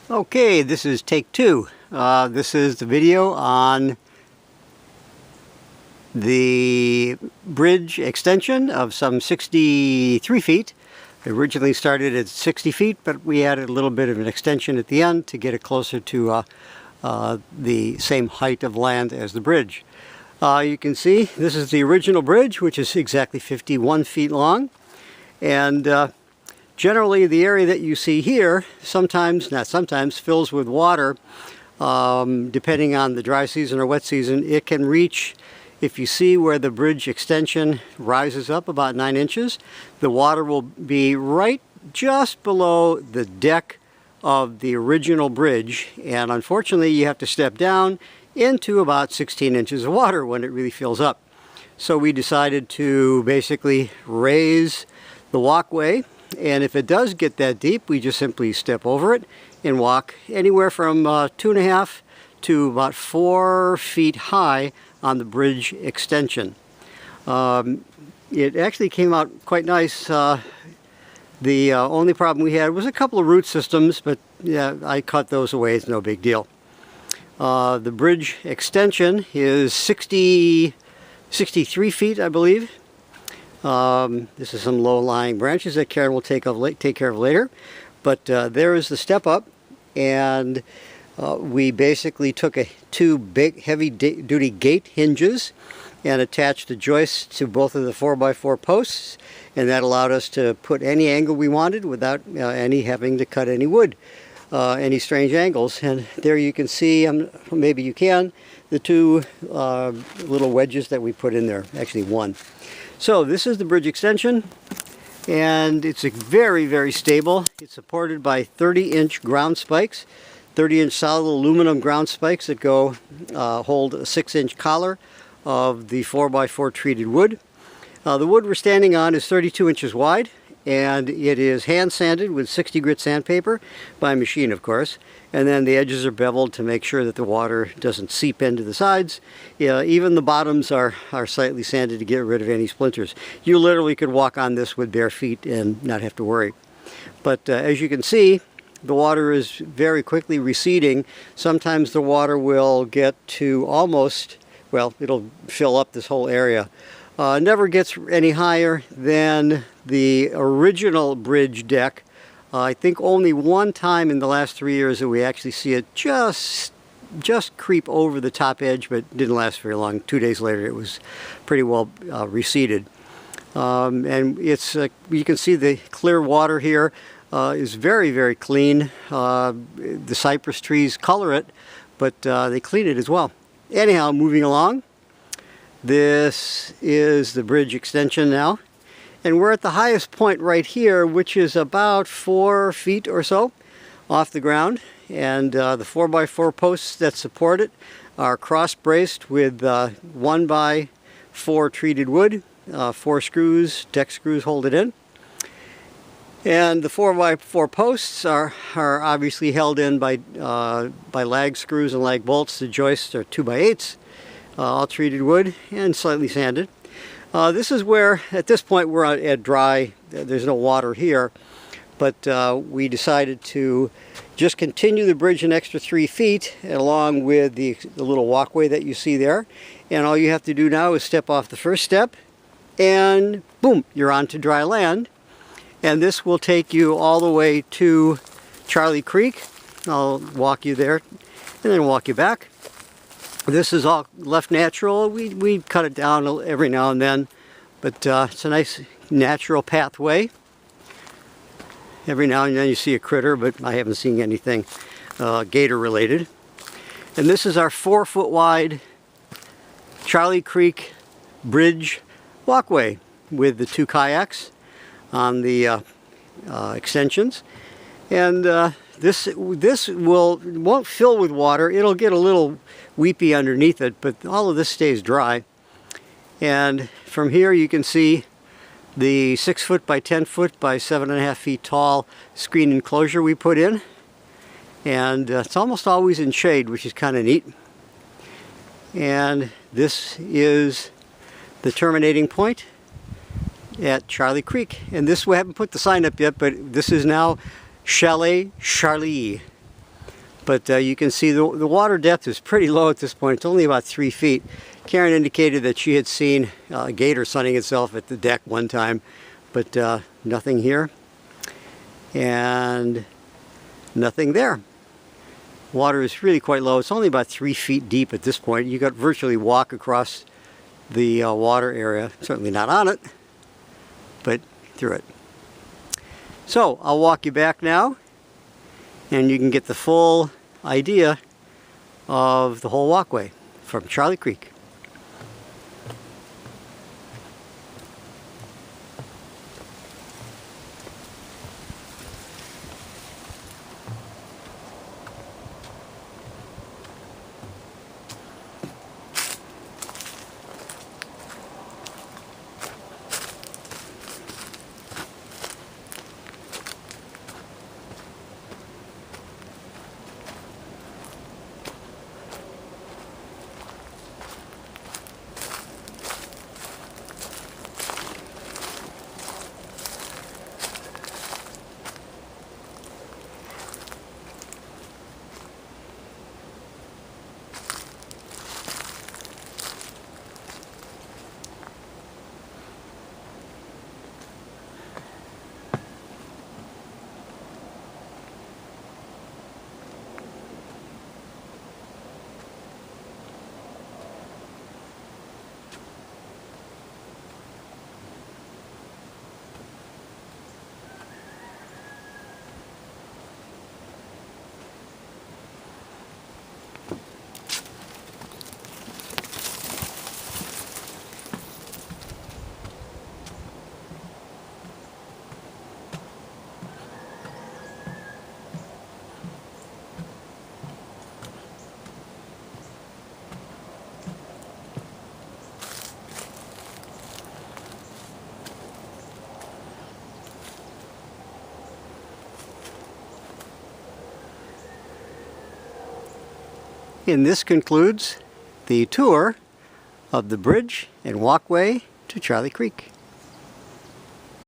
Okay, this is take two. This is the video on the bridge extension of some 63 feet. It originally started at 60 feet, but we added a little bit of an extension at the end to get it closer to the same height of land as the bridge. You can see this is the original bridge, which is exactly 51 feet long. And generally, the area that you see here, sometimes, not sometimes, fills with water. Depending on the dry season or wet season, it can reach, if you see where the bridge extension rises up about 9 inches, the water will be right just below the deck of the original bridge. And unfortunately, you have to step down into about 16 inches of water when it really fills up. So we decided to basically raise the walkway. And if it does get that deep, we just simply step over it and walk anywhere from 2.5 to about 4 feet high on the bridge extension. It actually came out quite nice. The only problem we had was a couple of root systems, but yeah, I cut those away. It's no big deal. The bridge extension is 63 feet, I believe. This is some low-lying branches that Karen will take care of later. But there is the step up, and we basically took two big heavy-duty gate hinges and attached the joists to both of the 4x4 posts, and that allowed us to put any angle we wanted without any having to cut any wood, any strange angles. And there you can see, maybe you can, the two little wedges that we put in there, actually one. So this is the bridge extension, and it's very, very stable. It's supported by 30-inch ground spikes, 30-inch solid aluminum ground spikes that hold a 6-inch collar of the 4x4 treated wood. The wood we're standing on is 32 inches wide, and it is hand sanded with 60 grit sandpaper by machine, of course. And then the edges are beveled to make sure that the water doesn't seep into the sides. Even the bottoms are slightly sanded to get rid of any splinters. You literally could walk on this with bare feet and not have to worry. But as you can see, the water is very quickly receding. Sometimes the water will get to almost, well, it'll fill up this whole area. Never gets any higher than the original bridge deck. I think only one time in the last 3 years that we actually see it just creep over the top edge, but didn't last very long. 2 days later it was pretty well receded. And it's you can see the clear water here is very, very clean. The cypress trees color it, but they clean it as well. Anyhow, moving along. This is the bridge extension now. And we're at the highest point right here, which is about 4 feet or so off the ground. And the 4x4 posts that support it are cross-braced with 1x4 treated wood. 4 screws, deck screws hold it in. And the 4x4 posts are obviously held in by lag screws and lag bolts. The joists are 2x8s, all treated wood and slightly sanded. This is where, at this point, we're at dry. There's no water here, but we decided to just continue the bridge an extra 3 feet along with the little walkway that you see there. And all you have to do now is step off the first step, and boom, you're onto dry land. And this will take you all the way to Charlie Creek. I'll walk you there and then walk you back. This is all left natural. We cut it down every now and then, but it's a nice natural pathway. Every now and then you see a critter, but I haven't seen anything gator related. And this is our 4-foot wide Charlie Creek bridge walkway with the 2 kayaks on the extensions. And this won't fill with water. It'll get a little weepy underneath it, but all of this stays dry. And from here you can see the 6 foot by 10 foot by 7.5 feet tall screen enclosure we put in. And it's almost always in shade, which is kind of neat. And this is the terminating point at Charlie Creek. And this, we haven't put the sign up yet, but this is now Chalet Charlie. But you can see the water depth is pretty low at this point. It's only about 3 feet. Karen indicated that she had seen a gator sunning itself at the deck one time, but nothing here and nothing there. Water is really quite low. It's only about 3 feet deep at this point. You got virtually walk across the water area. Certainly not on it, but through it. So I'll walk you back now, and you can get the full idea of the whole walkway from Charlie Creek. And this concludes the tour of the bridge and walkway to Charlie Creek.